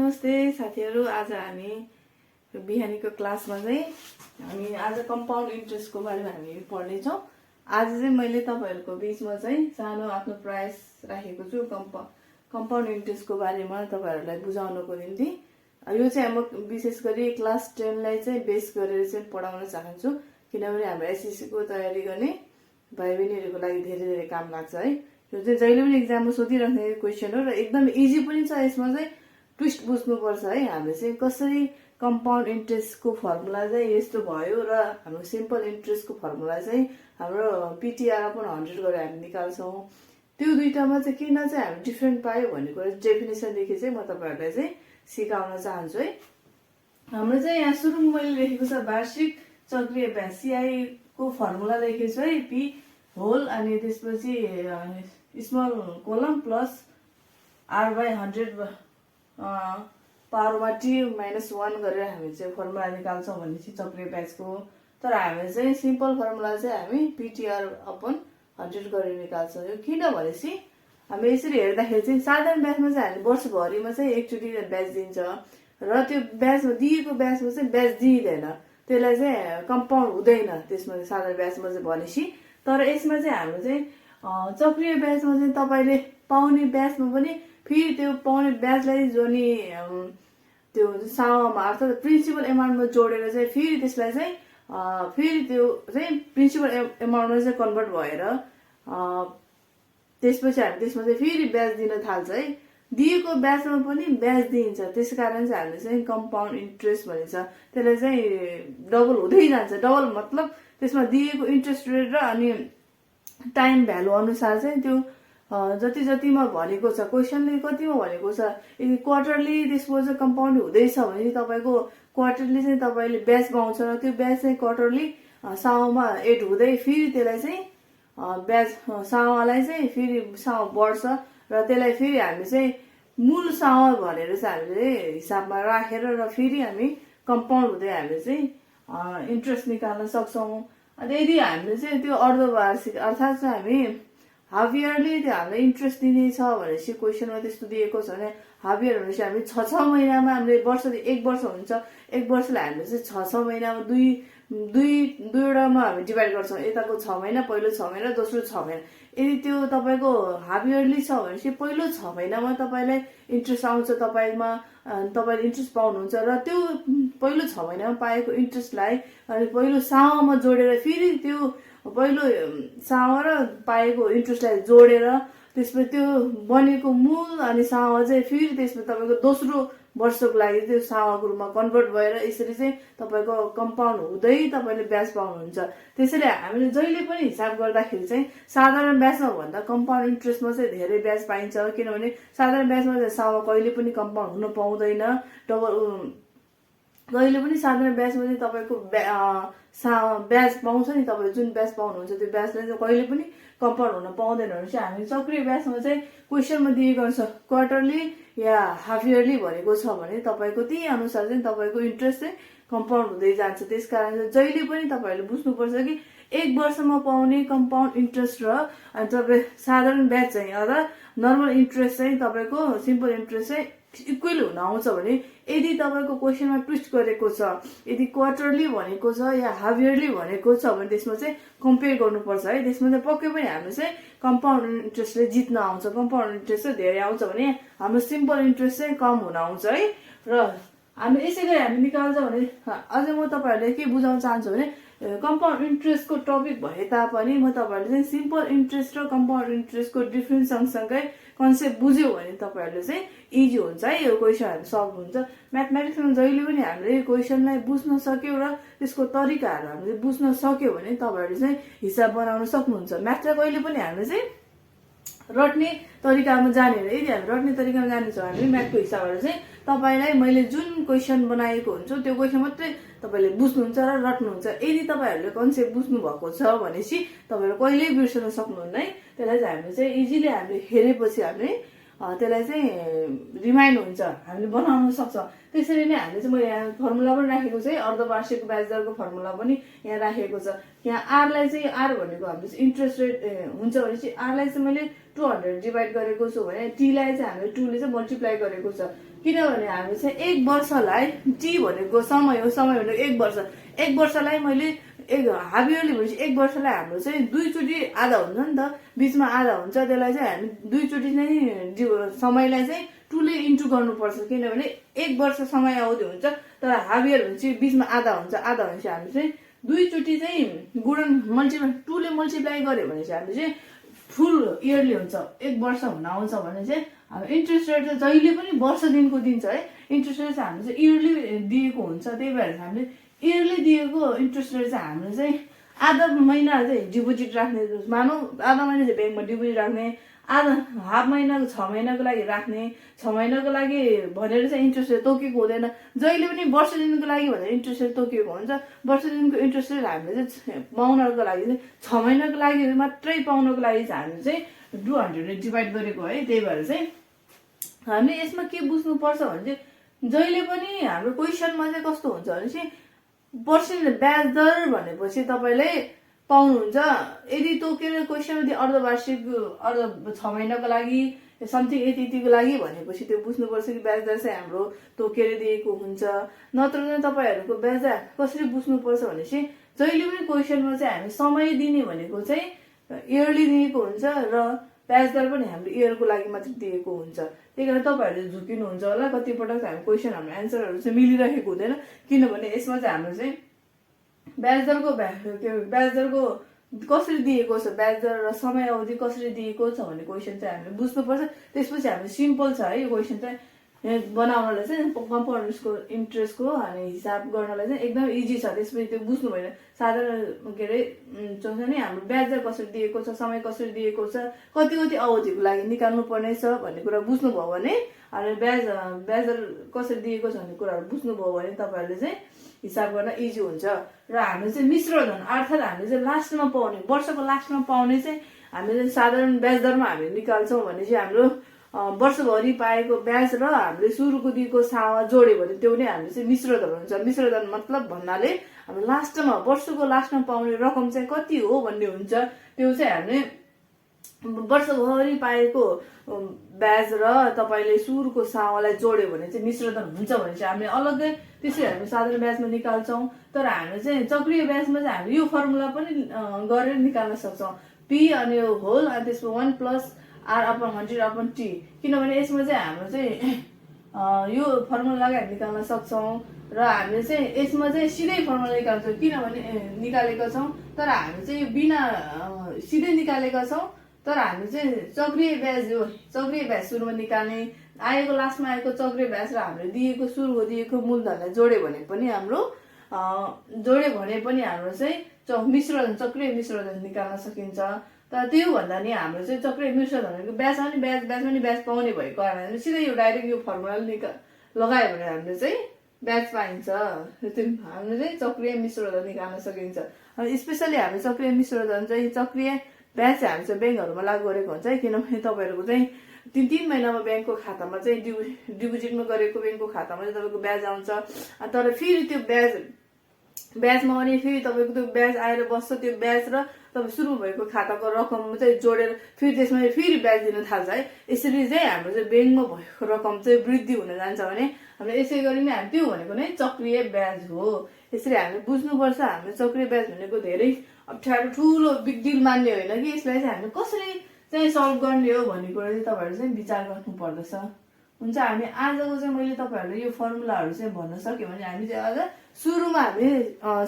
नमस्ते साथीहरु। आज हामी बिहानीको क्लासमा चाहिँ हामी आज कम्पाउन्ड इन्ट्रेस्टको बारेमा हामी पढ्ने छौं। आज चाहिँ मैले तपाईहरुको बीचमा चाहिँ सानो आफ्नो प्रयास राखेको छु कम्पाउन्ड इन्ट्रेस्टको बारेमा तपाईहरुलाई बुझाउनको निम्ति। यो चाहिँ म विशेष गरी क्लास 10 लाई चाहिँ बेस गरेर चाहिँ पढाउन चाहन्छु, किनभने हाम्रो एसएससी को तयारी गर्ने भाइ बहिनीहरुको लागि धेरै काम लाग्छ है। यो चाहिँ जहिले पनि एक्जाममा सोधिराख्ने क्वेशन हो र एकदम इजी पनि छ। यसमा चाहिँ ट्विस्ट बुझ्नुपर्छ है। हामीले चाहिँ कसरी कम्पाउन्ड इन्ट्रेस्टको फर्मुला चाहिँ यस्तो भयो र हाम्रो सिम्पल इन्ट्रेस्टको फर्मुला चाहिँ हाम्रो पीटीआर अपन 100 गरेर हामी निकाल्छौं। त्यो दुईटामा चाहिँ किन चाहिँ हामी डिफरेन्ट पायो भन्ने कुरा डेफिनेसन देखि चाहिँ म तपाईहरुलाई चाहिँ सिकाउन चाहन्छु है। हाम्रो चाहिँ यहाँ सुरुमा मैले लेखेको छ वार्षिक चक्रीय ब्याज सीआई को फर्मुला लेखेको छु है। पी होल अनि त्यसपछि small column plus R by 100 पावरमा टी -1 गरेर हामी चाहिँ फर्मुला निकाल्छौं भनेपछि चक्रीय ब्याजको। तर हामीले चाहिँ सिम्पल फर्मुला चाहिँ हामी पीटीआर अपन 100 गरेर निकाल्छौं। यो किन भनेपछि हामी यसरी हेर्दाखेरि चाहिँ साधारण ब्याजमा चाहिँ हामी वर्षभरिमा चाहिँ एकचोटी ब्याज दिन्छ र त्यो ब्याजमा दिएको ब्याजमा चाहिँ ब्याज दिइदैन, त्यसलाई चाहिँ कम्पाउन्ड हुँदैन त्यसमा साधारण ब्याजमा चाहिँ भनेपछि। तर यसमा चाहिँ हाम्रो चाहिँ चक्रीय ब्याजमा चाहिँ तपाईले पाउने ब्याजमा पनि फेरि त्यो पाउने ब्याजलाई जो नि त्यो सामामा अर्थात प्रिन्सिपल एमाउन्टमा जोडेर चाहिँ फेरि त्यसलाई चाहिँ फेरि त्यो चाहिँ प्रिन्सिपल एमाउन्टमा चाहिँ कन्भर्ट भएर त्यसपछि हामी त्यसमा चाहिँ फेरि ब्याज दिन थाल्छ है। दिएको ब्याजमा पनि ब्याज दिइन्छ, त्यसकारण चाहिँ हामीले चाहिँ कम्पाउन्ड इन्ट्रेस्ट भनिन्छ। त्यसले चाहिँ डबल हुँदै जान्छ। डबल मतलब त्यसमा दिएको इन्ट्रेस्ट रेट र अनि टाइम भ्यालु अनुसार चाहिँ त्यो जति जतिमा भनेको छ क्वेशनले कतिमा भनेको छ, यदि क्वार्टरली त्यसको चाहिँ कम्पाउन्ड हुँदैछ भने तपाईको क्वार्टरली चाहिँ तपाईले ब्याज पाउँछ र त्यो ब्याज चाहिँ क्वार्टरली साउमा एड हुँदै फेरि त्यसलाई चाहिँ ब्याज साउमालाई चाहिँ फेरि साउ बढ्छ र त्यसलाई फेरि हामी चाहिँ मूल साउमा भनेर चाहिँ हामीले हिसाबमा राखेर र फेरि हामी कम्पाउन्ड हुँदै हामीले चाहिँ इन्ट्रेस्ट निकाल्न सक्छौं। अनि यदि हामीले चाहिँ त्यो अर्धवार्षिक अर्थात चाहिँ हामी हाफ इयरली त्यो हामीलाई इन्ट्रेस्ट दिने छ भनेपछि क्वेशनमा त्यस्तो दिएको छ भने हाफ इयर भनेपछि हामी 6 महिनामा हामीले एक वर्ष हुन्छ, एक वर्षलाई हामीले चाहिँ 6 महिनामा दुईवटामा हामी डिभाइड गर्छौं। यताको 6 महिना, पहिलो 6 महिना, दोस्रो 6 महिना। यदि त्यो तपाईको हाफ इयरली छ भनेपछि पहिलो 6 महिनामा तपाईलाई इन्ट्रेस्ट आउँछ, तपाईले इन्ट्रेस्ट पाउनुहुन्छ र त्यो पहिलो 6 महिनामा पाएको इन्ट्रेस्टलाई अनि पहिलो सामामा जोडेर फेरि त्यो पहिलो सामा र पाएको इन्ट्रेस्टलाई जोडेर त्यसपछि त्यो बनेको मूल अनि सामा चाहिँ फेरि त्यसमा तपाईको दोस्रो वर्षको लागि त्यो सामाको रूपमा कन्भर्ट भएर यसरी चाहिँ तपाईको कम्पाउन्ड हुँदै तपाईले ब्याज पाउनुहुन्छ। त्यसैले हामीले जहिले पनि हिसाब गर्दाखेरि चाहिँ साधारण ब्याजमा भन्दा कम्पाउन्ड इन्ट्रेस्टमा चाहिँ धेरै ब्याज पाइन्छ, किनभने साधारण ब्याजमा चाहिँ सामा कहिले पनि कम्पाउन्ड हुन पाउँदैन। डबल कहिले पनि साधारण ब्याजमा चाहिँ तपाईको ब्याज पाउँछ नि, तपाईले जुन ब्याज पाउनुहुन्छ त्यो ब्याजले चाहिँ कहिले पनि कम्पाउन्ड हुन पाउँदैन भनेपछि हामी चक्रीय ब्याजमा चाहिँ क्वेशनमा दिएको हुन्छ क्वार्टरली या हाफ इयरली भनेको छ भने तपाईको त्यही अनुसार चाहिँ तपाईको इन्ट्रेस्ट चाहिँ कम्पाउन्ड हुँदै जान्छ। त्यसकारण जहिले पनि तपाईहरुले बुझ्नुपर्छ कि एक वर्षमा पाउने कम्पाउन्ड इन्ट्रेस्ट र अनि तपाई साधारण ब्याज चाहिँ अथवा नर्मल इन्ट्रेस्ट चाहिँ तपाईको सिम्पल इन्ट्रेस्ट चाहिँ इक्वल हुन आउँछ भने यदि तपाईको क्वेशनमा ट्विस्ट गरेको छ, यदि क्वार्टरली भनेको छ या हाफ इयरली भनेको छ भने त्यसमा चाहिँ कम्पेयर गर्नुपर्छ है। त्यसमा चाहिँ पक्कै पनि हामीले चाहिँ कम्पाउन्ड इन्ट्रेस्टले जित्न आउँछ, कम्पाउन्ड इन्ट्रेस्ट चाहिँ धेरै आउँछ भने हाम्रो सिम्पल इन्ट्रेस्ट चाहिँ कम हुन आउँछ है। र हामी यसैले हामी निकाल्छ भने अझै म तपाईहरुले के बुझाउन चाहन्छु भने कम्पाउन्ड इन्ट्रेस्टको टपिक भए तापनि म तपाईहरुले चाहिँ सिम्पल इन्ट्रेस्ट र कम्पाउन्ड इन्ट्रेस्टको डिफरेन्स सँगसँगै कन्सेप्ट बुझ्यो भने तपाईहरुले चाहिँ इजी हुन्छ है। यो क्वेशनहरु सल्भ हुन्छ। म्याथमेटिक्समा जहिले पनि हामीले क्वेशनलाई बुझ्न सक्यौ र त्यसको तरिकाहरु हामीले बुझ्न सक्यौ भने तपाईहरुले चाहिँ हिसाब बनाउन सक्नुहुन्छ। म्याथलाई कहिले पनि हामीले चाहिँ रट्ने तरिकामा जाने हो। यदि हामी रट्ने तरिकामा जाने छौं भने म्याथको हिसाबहरु चाहिँ तपाईलाई मैले जुन क्वेशन बनाएको हुन्छ त्यो क्वेशन मात्रै तपाईले बुझ्नुहुन्छ र रट्नुहुन्छ। यदि तपाईहरुले कन्सेप्ट बुझ्नु भएको छ भनेपछि तपाईहरु कहिल्यै बिर्सन सक्नुहुन्न है। त्यसलाई चाहिँ हामीले चाहिँ इजिली हामीले हेरेपछि हामीले त्यसलाई चाहिँ रिमाइन्ड हुन्छ, हामीले बनाउन सक्छौं। त्यसरी नै हामीले चाहिँ म यहाँ फर्मुला पनि राखेको छ है। अर्धवार्षिक ब्याज दरको फर्मुला पनि यहाँ राखेको छ। यहाँ आर लाई चाहिँ आर भनेको हामीले इन्ट्रेस्ट रेट हुन्छ भनेपछि आर लाई चाहिँ मैले 200 डिभाइड गरेको छु भने टी लाई चाहिँ हामीले 2 ले चाहिँ मल्टिप्लाई गरेको छ। किनभने हामी चाहिँ 1 वर्षलाई टी भनेको समय हो, समय भनेको 1 वर्ष, 1 वर्षलाई मैले हाफ इयरली भनेपछि 1 वर्षलाई हाम्रो चाहिँ 2 चोटि आधा हुन्छ नि त, बिचमा आधा हुन्छ, त्यसलाई चाहिँ हामी 2 चोटि नै समयलाई चाहिँ 2 ले इन्टु गर्नुपर्छ, किनभने 1 वर्ष समय अवधि हुन्छ, तर हाफ इयर भनेपछि बिचमा आधा हुन्छ, आधा भनेपछि हामी चाहिँ 2 चोटि चाहिँ गुणन 2 ले मल्टिप्लाई गर्यो भने चाहिँ हामी चाहिँ फुल इयरली हुन्छ, 1 वर्ष हुन आउँछ भने चाहिँ हाम्रो इन्ट्रेस्ट रेट चाहिँ जहिले पनि वर्ष दिनको दिन्छ है, इन्ट्रेस्ट रेट चाहिँ हामीले चाहिँ इयरली दिएको हुन्छ, त्यही भएर हामीले इयरली दिएको इन्ट्रेस्ट रेट चाहिँ हामीले चाहिँ आधा महिना चाहिँ डिपोजिट राख्ने, मानौँ आधा महिना चाहिँ ब्याङ्कमा डिपोजिट राख्ने, आधा हाफ महिनाको 6 महिनाको लागि राख्ने, 6 महिनाको लागि भनेर चाहिँ इन्ट्रेस्ट रेट तोकेको हुँदैन, जहिले पनि वर्ष दिनको लागि भनेर इन्ट्रेस्ट रेट तोकेको हुन्छ, वर्ष दिनको इन्ट्रेस्ट रेट हामीले चाहिँ पाउनको लागि चाहिँ 6 महिनाको लागि मात्रै पाउनको लागि चाहिँ हामीले चाहिँ 200 ले डिभाइड गरेको है। त्यही भएर चाहिँ हामीले यसमा के बुझ्नुपर्छ भने चाहिँ जहिले पनि हाम्रो क्वेसनमा चाहिँ कस्तो हुन्छ भने चाहिँ पर्सेन्ट ब्याज दर भनेपछि तपाईँले पाउनुहुन्छ, यदि तोकेर क्वेसन यदि अर्धवार्षिक 6 महिनाको लागि समथिङ यतिको लागि भनेपछि त्यो बुझ्नुपर्छ कि ब्याज दर चाहिँ हाम्रो तोकेर दिएको हुन्छ, नत्र चाहिँ तपाईँहरूको ब्याज दर कसरी बुझ्नुपर्छ भनेपछि जहिले पनि क्वेसनमा चाहिँ हामी समय दिने भनेको चाहिँ इयरली दिएको हुन्छ र ब्याज दर पनि हाम्रो इयरको लागि मात्रै दिएको हुन्छ, त्यही कारण तपाईँहरूले झुकिनुहुन्छ होला, कतिपटक हामी क्वेसन हाम्रो एन्सरहरू चाहिँ मिलिरहेको हुँदैन, किनभने यसमा चाहिँ हाम्रो चाहिँ ब्याज दरको कसरी दिएको छ, ब्याज दर र समय अवधि कसरी दिएको छ भन्ने क्वेसन चाहिँ हामीले बुझ्नुपर्छ। त्यसपछि हामीले सिम्पल छ है यो क्वेसन चाहिँ बनाउनलाई चाहिँ कम्पाउन्ड इन्ट्रेस्टको अनि हिसाब गर्नलाई चाहिँ एकदम इजी छ, त्यसपछि त्यो बुझ्नु भएन, साधारण के अरे हुन्छ नि हाम्रो ब्याज दर कसरी दिएको छ, समय कसरी दिएको छ, कति कति अवधिको लागि निकाल्नु पर्नेछ भन्ने कुरा बुझ्नुभयो भने, अनि ब्याज दर कसरी दिएको छ भन्ने कुराहरू बुझ्नुभयो भने तपाईँहरूले चाहिँ हिसाब गर्न इजी हुन्छ। र हामीले चाहिँ मिश्र धन अर्थात् हामीले चाहिँ लास्टमा पाउने, वर्षको लास्टमा पाउने चाहिँ हामीले साधारण ब्याज दरमा हामीले निकाल्छौँ भने चाहिँ हाम्रो वर्षभरि पाएको ब्याज र हामीले सुरुको दिएको सावा जोड्यो भने त्यो नै हामीले चाहिँ मिश्र धन हुन्छ। मिश्र धन मतलब भन्नाले हाम्रो लास्टमा वर्षको लास्टमा पाउने रकम चाहिँ कति हो भन्ने हुन्छ, त्यो चाहिँ हामीले वर्षभरि पाएको ब्याज र तपाईँले सुरुको सावालाई जोड्यो भने चाहिँ मिश्रधन हुन्छ भने चाहिँ हामीले अलग्गै त्यसरी हामी साधारण ब्याजमा निकाल्छौँ, तर हामीले चाहिँ चक्रीय ब्याजमा चाहिँ हामीले यो फर्मुला पनि गरेर निकाल्न सक्छौँ, पी अनि यो होल अनि त्यसमा 1+r/100/t, किनभने यसमा चाहिँ हाम्रो चाहिँ यो फर्मुला लगाएर निकाल्न सक्छौँ र हामीले चाहिँ यसमा चाहिँ सिधै फर्मुला निकाल्छौँ, किनभने निकालेका छौँ, तर हामी चाहिँ बिना सिधै निकालेका छौँ, तर हामी चाहिँ चक्रीय ब्याज सुरुमा निकाल्ने, आएको लास्टमा आएको चक्रीय ब्याज र हामीले दिएको सुरुको दिएको मूलधनलाई जोड्यो भने पनि हाम्रो चाहिँ चक्रीय मिश्रधन निकाल्न सकिन्छ। तर त्यो भन्दा नि हाम्रो चाहिँ चक्रीय मिश्रधनको ब्याजमा नि ब्याज पाउने भएको कारणले सिधै यो डाइरेक्ट यो फर्मुला लगायो भने हामीले चाहिँ ब्याज पाइन्छ, हामीले चाहिँ चक्रीय मिश्रधन निकाल्न सकिन्छ। अनि स्पेसली हामीले चक्रीय मिश्रधन चाहिँ चक्रीय ब्याज चाहिँ हामी चाहिँ ब्याङ्कहरूमा लागू गरेको हुन्छ है, किनभने तपाईँहरूको चाहिँ 3 महिनामा ब्याङ्कको खातामा चाहिँ डिपोजिटमा गरेको ब्याङ्कको खातामा चाहिँ तपाईँको ब्याज आउँछ, तर फेरि त्यो ब्याजमा अनि फेरि तपाईँको त्यो ब्याज आएर बस्छ, त्यो ब्याज र तपाईँ सुरु भएको खाताको रकम चाहिँ जोडेर फेरि त्यसमा फेरि ब्याज दिन थाल्छ है। यसरी चाहिँ हाम्रो चाहिँ ब्याङ्कमा भएको रकम चाहिँ वृद्धि हुन जान्छ भने हामीले यसै गरी नै हामी त्यो भनेको नै चक्रीय ब्याज हो। यसरी हामीले बुझ्नुपर्छ, हामीले चक्रीय ब्याज भनेको धेरै अप्ठ्यारो ठुलो बिग डिल मान्ने होइन कि यसलाई चाहिँ हामीले कसरी चाहिँ सल्भ गर्ने हो भन्ने कुरा चाहिँ तपाईँहरू चाहिँ विचार गर्नु पर्दछ। हुन्छ, हामी आजको चाहिँ मैले तपाईँहरूलाई यो फर्मुलाहरू चाहिँ भन्न सक्यो भने हामी चाहिँ आज सुरुमा हामी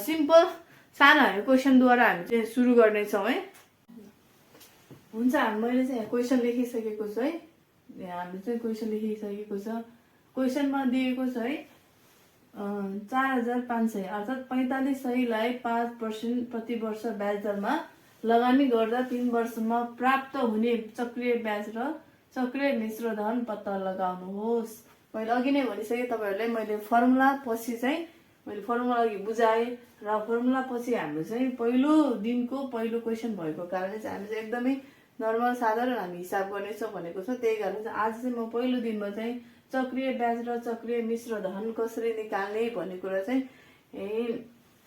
सिम्पल सानो हामी क्वेसनद्वारा हामी चाहिँ सुरु गर्नेछौँ है। हुन्छ, मैले चाहिँ क्वेसन लेखिसकेको छु है, हामीले चाहिँ क्वेसन लेखिसकेको छ। क्वेसनमा दिएको छ है 4500 अर्थात् 4500लाई 5% प्रति वर्ष ब्याज दरमा लगानी गर्दा 3 वर्षमा प्राप्त हुने चक्रीय ब्याज र चक्रीय मिश्रधन पत्ता लगाउनुहोस्। मैले अघि नै भनिसकेँ तपाईँहरूलाई, मैले फर्मुला पछि चाहिँ मैले फर्मुला अघि बुझाएँ र फर्मुला पछि हाम्रो चाहिँ पहिलो दिनको पहिलो क्वेसन भएको कारणले चाहिँ हामी चाहिँ एकदमै नर्मल साधारण हामी हिसाब गर्नेछौँ भनेको छ। त्यही कारण चाहिँ आज चाहिँ म पहिलो दिनमा चाहिँ चक्रीय ब्याज र चक्रीय मिश्रधन कसरी निकाल्ने भन्ने कुरा चाहिँ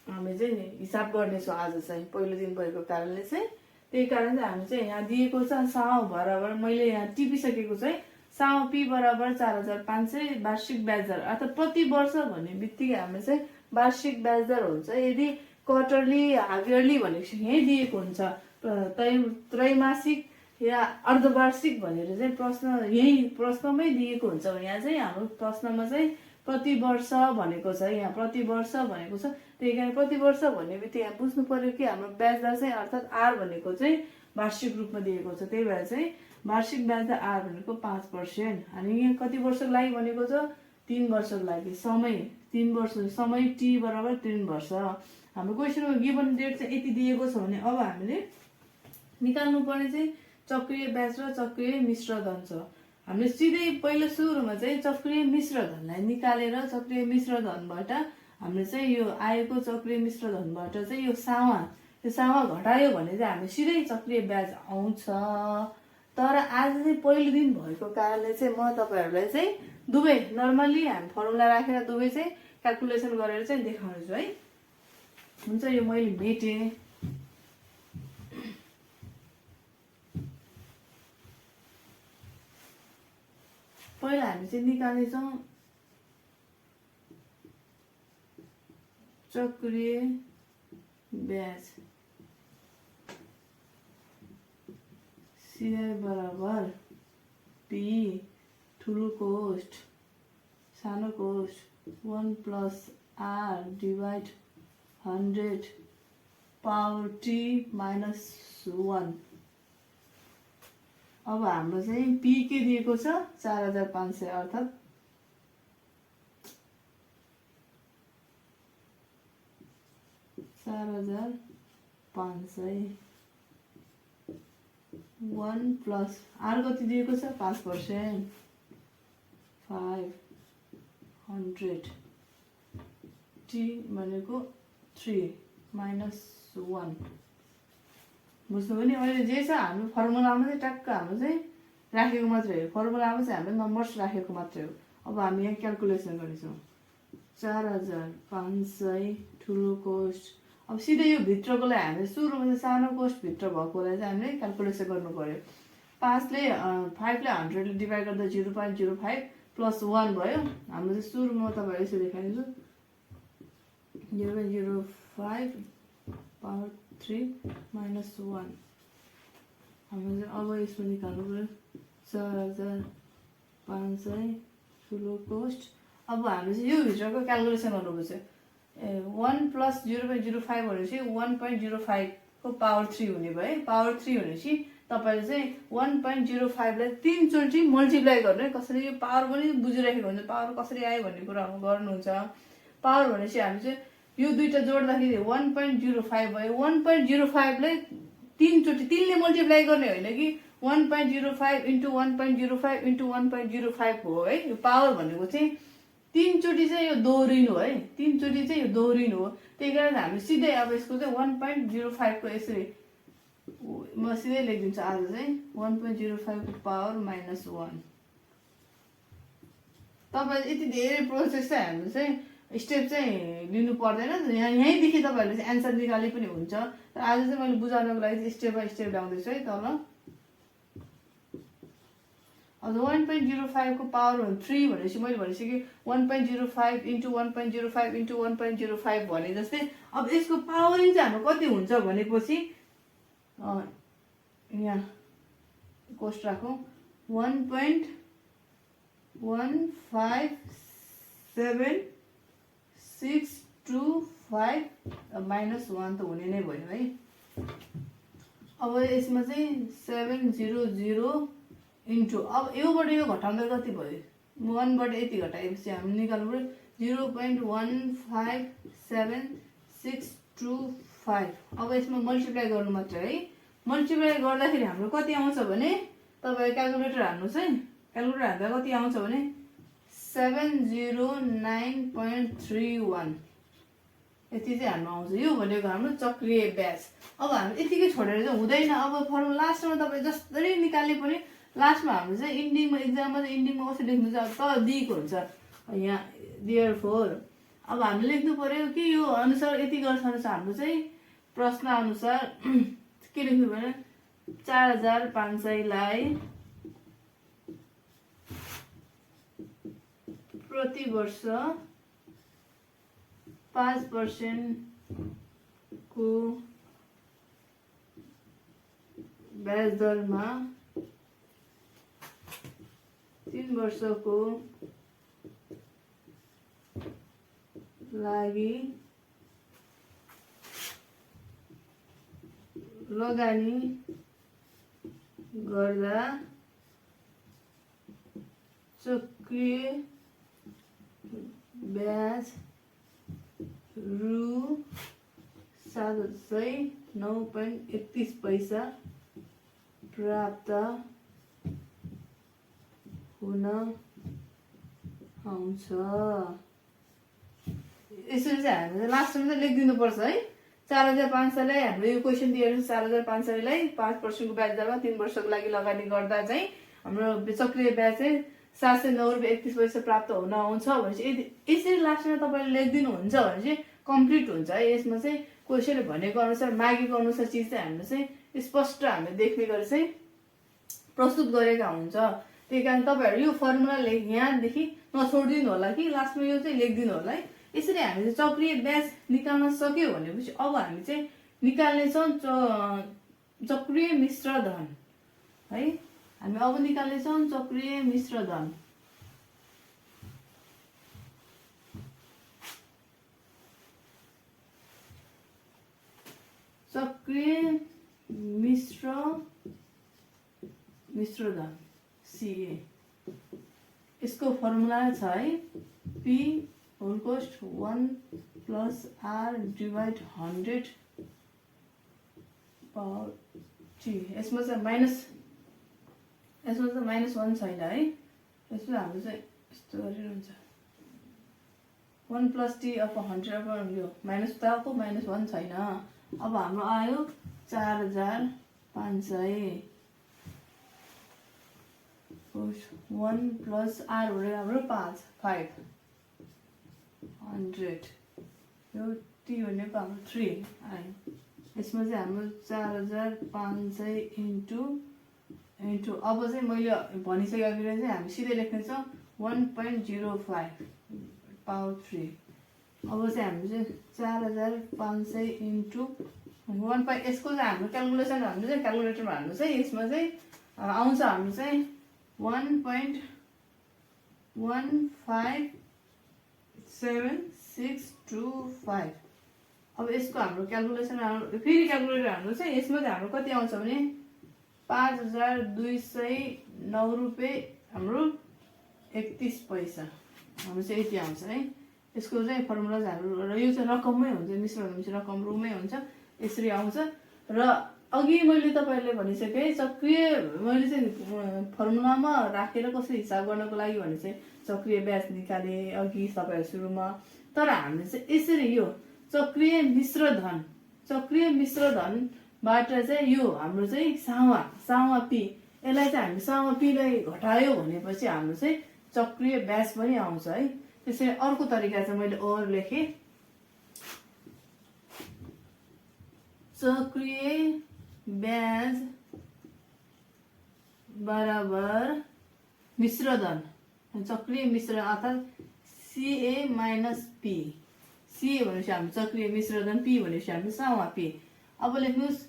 हामी चाहिँ हिसाब गर्नेछौँ आज चाहिँ पहिलो दिन भएको कारणले चाहिँ। त्यही कारण चाहिँ हामी चाहिँ यहाँ दिएको छ साउ बराबर, मैले यहाँ टिपिसकेको चाहिँ साउ पी बराबर 4500 वार्षिक ब्याज दर अर्थात् प्रति वर्ष भन्ने बित्तिकै हाम्रो चाहिँ वार्षिक ब्याज दर हुन्छ। यदि क्वार्टरली हाफ इयरली भनेपछि यहीँ दिएको हुन्छ त्रैमासिक या अर्धवार्षिक भनेर चाहिँ प्रश्न यही प्रश्नमै दिएको हुन्छ। यहाँ चाहिँ हाम्रो प्रश्नमा चाहिँ प्रति वर्ष भनेको छ, यहाँ प्रति वर्ष भनेको छ। त्यही कारण प्रति वर्ष भन्ने बित्तिकै यहाँ बुझ्नु पर्यो कि हाम्रो ब्याज दर चाहिँ अर्थात् आर भनेको चाहिँ वार्षिक रूपमा दिएको छ। त्यही भएर चाहिँ वार्षिक ब्याज दर आर भनेको 5%। अनि यहाँ कति वर्षको लागि भनेको छ 3 वर्षको लागि। समय 3 वर्ष, समय टी बराबर 3 वर्ष। हाम्रो क्वेसनमा गिभन डेट चाहिँ यति दिएको छ भने अब हामीले निकाल्नु पर्ने चाहिँ चक्रीय ब्याज र चक्रीय मिश्र धन छ। हामीले सिधै पहिलो सुरुमा चाहिँ चक्रीय मिश्र धनलाई निकालेर चक्रीय मिश्र धनबाट हामीले चाहिँ यो आएको चक्रीय मिश्र धनबाट चाहिँ यो सामा घटायो भने चाहिँ हामीले सिधै चक्रीय ब्याज आउँछ। तर आज चाहिँ पहिलो दिन भएको कारणले चाहिँ म तपाईहरूलाई चाहिँ दुवै नर्मली हामी फर्मुला राखेर दुवै चाहिँ क्यालकुलेसन गरेर चाहिँ देखाउँछु है। हुन्छ, यो मैले भेटेँ। पहिला हामी चाहिँ निकाल्नेछौँ चक्रीय ब्याज सिआई बराबर पी ठुलो कोस्ट सानो cost 1 plus R divide 100 power T minus 1। अब हाम्रो चाहिँ पी के दिएको छ 4500 अर्थात् 4500 1 प्लस आर कति दिएको छ 5% 500 टी भनेको 3 माइनस 1। बुझ्नु पनि अहिले जे छ हाम्रो फर्मुलामा चाहिँ टक्क हाम्रो चाहिँ राखेको मात्रै हो। फर्मुलामा चाहिँ हामीले नम्बर्स राखेको मात्रै हो। अब हामी यहाँ क्यालकुलेसन गर्नेछौँ 4500 ठुलो कोस्ट। अब सिधै यो भित्रकोलाई हामीले सुरुमा चाहिँ सानो कोस्ट भित्र भएकोलाई चाहिँ हामीले क्यालकुलेसन गर्नु पर्यो। 5 ले 100 ले डिभाइड गर्दा 0.05 प्लस 1 भयो। हाम्रो चाहिँ सुरुमा तपाईँहरू यसो देखाइदिन्छु 0.05 पावर 3 माइनस 1। हाम्रो चाहिँ अब यसमा निकाल्नु पर्यो 4500 ठुलो कोस्ट। अब हामीले चाहिँ यो भित्रको क्यालकुलेसन गर्नुपर्छ। 1 प्लस 0.05 भनेपछि 1.05 को पावर 3 हुने भयो। पावर 3 भनेपछि तपाईँले चाहिँ 1.05 लाई 3 चोटि मल्टिप्लाई गर्नु। कसरी यो पावर पनि बुझिराखेको हुन्छ, पावर कसरी आयो भन्ने कुरा गर्नुहुन्छ। पावर भनेपछि हामी चाहिँ यो दुईटा जोड्दाखेरि 1.05 भयो। 1.05 लाई 3 चोटि 3 ले मल्टिप्लाई गर्ने होइन कि 1.05 इन्टु 1.05 इन्टु 1.05 हो है। यो पावर भनेको चाहिँ 3 चोटि चाहिँ यो दोहोरिनु है, 3 चोटि चाहिँ यो दोहोरिनु हो। त्यही कारण हामी सिधै अब यसको चाहिँ 1.05 को यसरी म सिधै लेखिदिन्छु आज चाहिँ 1.05 को पावर माइनस 1। तपाईले यति धेरै प्रोसेस चाहिँ हामीले चाहिँ स्टेप चाहिँ लिनु पर्दैन। यहीँदेखि तपाईँहरूले चाहिँ एन्सर निकाले पनि हुन्छ। तर आज चाहिँ मैले बुझाउनको लागि स्टेप बाई स्टेप ल्याउँदैछु है तल। अब 1.05 को पावर 3 भनेपछि मैले भनिसकेँ 1.05 इन्टु 1.05 इन्टु 1.05 भने जस्तै। अब यसको पावरिङ चाहिँ हाम्रो कति हुन्छ भनेपछि यहाँ कोस्ट राखौँ 1.15765 माइनस 1 त हुने नै भयो है। अब यसमा चाहिँ 700 इन्टु अब योबाट यो घटाउँदा कति भयो 1 बाट यति घटाएपछि हामी निकाल्नु पर्यो 0.15765। अब यसमा मल्टिप्लाई गर्नु मात्र है। मल्टिप्लाई गर्दाखेरि हाम्रो कति आउँछ भने तपाईँ क्यालकुलेटर हाल्नुहोस् है। क्यालकुलेटर हाल्दा कति आउँछ भने 709.31 यति चाहिँ हाम्रो आउँछ। यो भनेको हाम्रो चक्रीय ब्याज। अब हामी यतिकै छोडेर चाहिँ हुँदैन। अब फर्मुला लास्टमा तपाईँ जसरी निकाले पनि लास्टमा हाम्रो चाहिँ इन्डिङमा इक्जाममा चाहिँ इन्डिङमा कसरी लेख्नु छ त दिएको हुन्छ यहाँ देयरफोर। अब हामीले लेख्नु पर्यो कि यो अनुसार यति गर्छ अनुसार हाम्रो चाहिँ प्रश्न अनुसार के लेख्नु भने 4500 लाई प्रति वर्ष 5% को ब्याज दरमा 3 वर्षको लागि लगानी गर्दा चक्रीय ब्याज रु 709.31 प्राप्त हुन आउँछ। यसरी चाहिँ हामीले लास्टमा चाहिँ लेखिदिनु पर्छ है। 4500लाई हाम्रो यो क्वेसन दिएर 4500लाई 5% को ब्याज दरमा 3 वर्षको लागि लगानी गर्दा चाहिँ हाम्रो चक्रीय ब्याज चाहिँ 709.31 प्राप्त हुन आउँछ भनेपछि यसरी लास्टमा तपाईँले लेखिदिनुहुन्छ भने चाहिँ कम्प्लिट हुन्छ है। यसमा चाहिँ क्वेसनले भनेको अनुसार मागेको अनुसार चिज चाहिँ हामीले चाहिँ स्पष्ट हामीले देख्ने गरी चाहिँ प्रस्तुत गरेका हुन्छ। त्यही कारण तपाईँहरू यो फर्मुला यहाँदेखि नछोडिदिनु होला कि लास्टमा यो चाहिँ लेखिदिनु होला है। यसरी हामीले चक्रीय ब्याज निकाल्न सक्यो भनेपछि अब हामी चाहिँ निकाल्नेछौँ चक्रीय मिश्र धन है। हामी अब निकाल्नेछौँ चक्रीय मिश्र धन। चक्रीय मिश्र धन CA यसको फर्मुला छ है P whole cost 1 plus R divide 100 power T। यसमा चाहिँ -1 छैन है। यसमा हाम्रो चाहिँ यस्तो गरेर हुन्छ 1 प्लस T अपॉन 100 अपॉन यो माइनस त को -1 छैन। अब हाम्रो आयो 4500 1 प्लस R भनेको हाम्रो 500 यो T भनेको हाम्रो 3 आयो। यसमा चाहिँ हाम्रो 4500 इन्टु अब चाहिँ मैले भनिसकेको चाहिँ हामी सिधै लेख्नेछौँ 1.05 पावर 3। अब चाहिँ हामी चाहिँ 4500 इन्टु 1 यसको चाहिँ हाम्रो क्यालकुलेसन हाम्रो चाहिँ क्यालकुलेटरमा हाल्नु चाहिँ यसमा चाहिँ आउँछ हाम्रो चाहिँ 1.157625। अब यसको हाम्रो क्यालकुलेसन फेरि क्यालकुलेटर हाल्नु चाहिँ यसमा चाहिँ हाम्रो कति आउँछ भने 5209 रुपियाँ हाम्रो 31 पैसा हाम्रो चाहिँ यति आउँछ है। यसको चाहिँ फर्मुला चाहिँ हाम्रो यो चाहिँ रकममै हुन्छ, मिश्रण हुन्छ रकम रुमै हुन्छ, यसरी आउँछ। र अघि मैले तपाईँहरूले भनिसकेँ चक्रीय मैले चाहिँ फर्मुलामा राखेर कसरी हिसाब गर्नको लागि भने चाहिँ चक्रीय ब्याज निकाले अघि तपाईँहरू सुरुमा। तर हामीले चाहिँ यसरी यो चक्रीय मिश्र धनबाट चाहिँ यो हाम्रो चाहिँ सामा पी यसलाई चाहिँ हामी सामा पीलाई घटायो भनेपछि हाम्रो चाहिँ चक्रीय ब्याज पनि आउँछ है। त्यसैले अर्को तरिका चाहिँ मैले ओर लेखेँ चक्रीय ब्याज बराबर मिश्र धन चक्रीय मिश्र अर्थात् CA माइनस P। CA भनेपछि हाम्रो चक्रीय मिश्र धन P भनेपछि हाम्रो सामा P। अब लेख्नुहोस्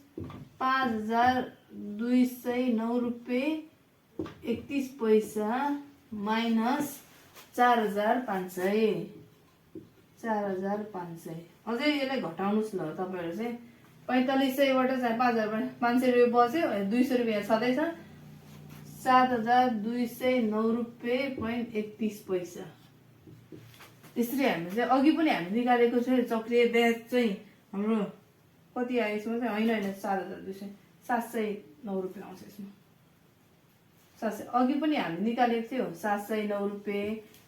5209 रुपियाँ 31 पैसा माइनस 4500 अझै यसलाई घटाउनुहोस् ल तपाईँहरू चाहिँ 4500बाट चाहिँ 5500 रुपियाँ बच्यो 200 रुपियाँ छँदैछ 7209 रुपियाँ 31 पैसा। त्यसरी हामीले चाहिँ अघि पनि हामी निकालेको छ चक्रीय ब्याज चाहिँ हाम्रो कति आयो यसमा चाहिँ होइन 7200 709 रुपियाँ आउँछ यसमा 700। अघि पनि हामी निकालेको थियो 709 रुपियाँ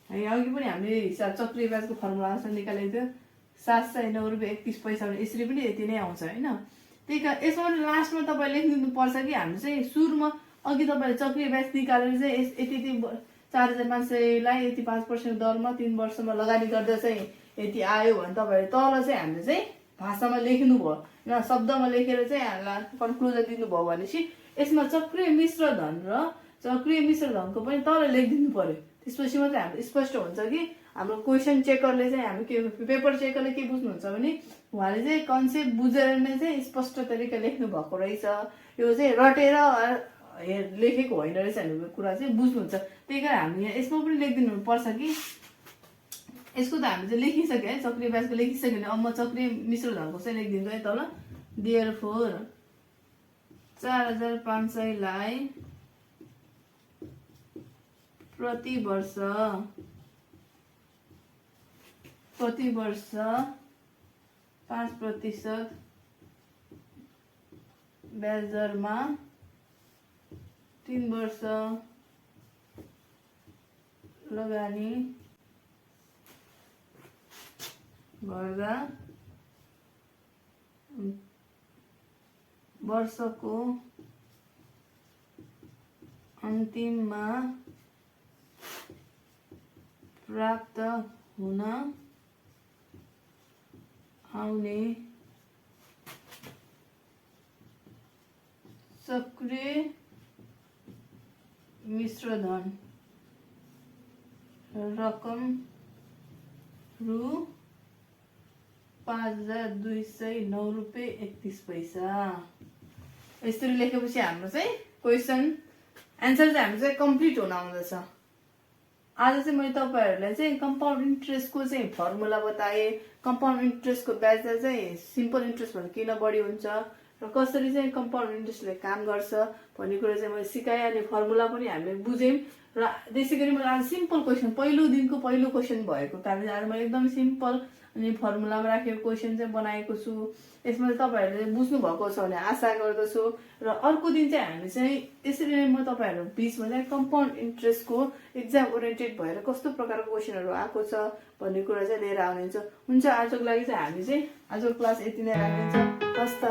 है। अघि पनि हामीले हिसाब चक्रीय ब्याजको फर्मुला अनुसार निकालेको थियो 709 रुपियाँ 31 पैसा भने यसरी पनि यति नै आउँछ होइन। त्यही कारण यसमा लास्टमा तपाईँ लेखिदिनु पर्छ कि हामी चाहिँ सुरुमा अघि तपाईँले चक्रीय ब्याज निकालेर चाहिँ यति 4500लाई यति 5% दरमा 3 वर्षमा लगानी गर्दा चाहिँ यति आयो भने तपाईँले तल चाहिँ हामीले चाहिँ भाषामा लेख्नुभयो र शब्दमा लेखेर चाहिँ कन्क्लुजन दिनुभयो भनेपछि यसमा चक्रीय मिश्र धन र चक्रीय मिश्र धनको पनि तल लेखिदिनु पर्यो। त्यसपछि मात्रै हाम्रो स्पष्ट हुन्छ कि हाम्रो क्वेसन चेकरले चाहिँ हामी के पेपर चेकरले के बुझ्नुहुन्छ भने उहाँले चाहिँ कन्सेप्ट बुझेर नै चाहिँ स्पष्ट तरिका लेख्नु भएको रहेछ, यो चाहिँ रटेर लेखेको होइन रहेछ भन्ने कुरा चाहिँ बुझ्नुहुन्छ। त्यही कारण हामी यहाँ यसमा पनि लेखिदिनु पर्छ कि यसको त हामी चाहिँ लेखिसक्यो है, चक्रिय ब्याजको लेखिसक्यो भने अब म चक्रिय मिश्र धनको चाहिँ लेखिदिन्छु है तल। देयरफोर 4500 लाई प्रति वर्ष 5% ब्याज दरमा 3 वर्ष लगानी गर्दा वर्षको अन्तिममा प्राप्त हुन आउने सक्रिय मिश्रधन रकम रु 5209 रुपियाँ 31 पैसा। यसरी लेखेपछि हाम्रो चाहिँ क्वेसन एन्सर चाहिँ हाम्रो चाहिँ कम्प्लिट हुन आउँदछ। आज चाहिँ मैले तपाईहरुलाई चाहिँ कम्पाउन्ड इन्ट्रेस्टको चाहिँ फर्मुला बताएँ, कम्पाउन्ड इन्ट्रेस्टको ब्याज दर चाहिँ सिम्पल इन्ट्रेस्ट भन्दा किन बढी हुन्छ र कसरी चाहिँ कम्पाउन्ड इन्ट्रेस्टले काम गर्छ भन्ने कुरा चाहिँ मैले सिकाएँ। अनि फर्मुला पनि हामीले बुझ्यौँ र त्यसैगरी मैले आज सिम्पल क्वेसन पहिलो दिनको पहिलो क्वेसन भएको कारणले आज मैले एकदम सिम्पल अनि फर्मुलामा राखेको क्वेसन चाहिँ बनाएको छु। यसमा चाहिँ तपाईहरुले बुझ्नु भएको छ भन्ने आशा गर्दछु र अर्को दिन चाहिँ हामी चाहिँ यसरी नै म तपाईहरु बीचमा चाहिँ कम्पाउन्ड इन्ट्रेस्टको एक्जाम ओरिएन्टेड भएर कस्तो प्रकारको क्वेसनहरु आएको छ भन्ने कुरा चाहिँ लिएर आउने हुन्छ। आजको लागि चाहिँ हामी चाहिँ आजको क्लास यति नै राखिन्छ। हस्त।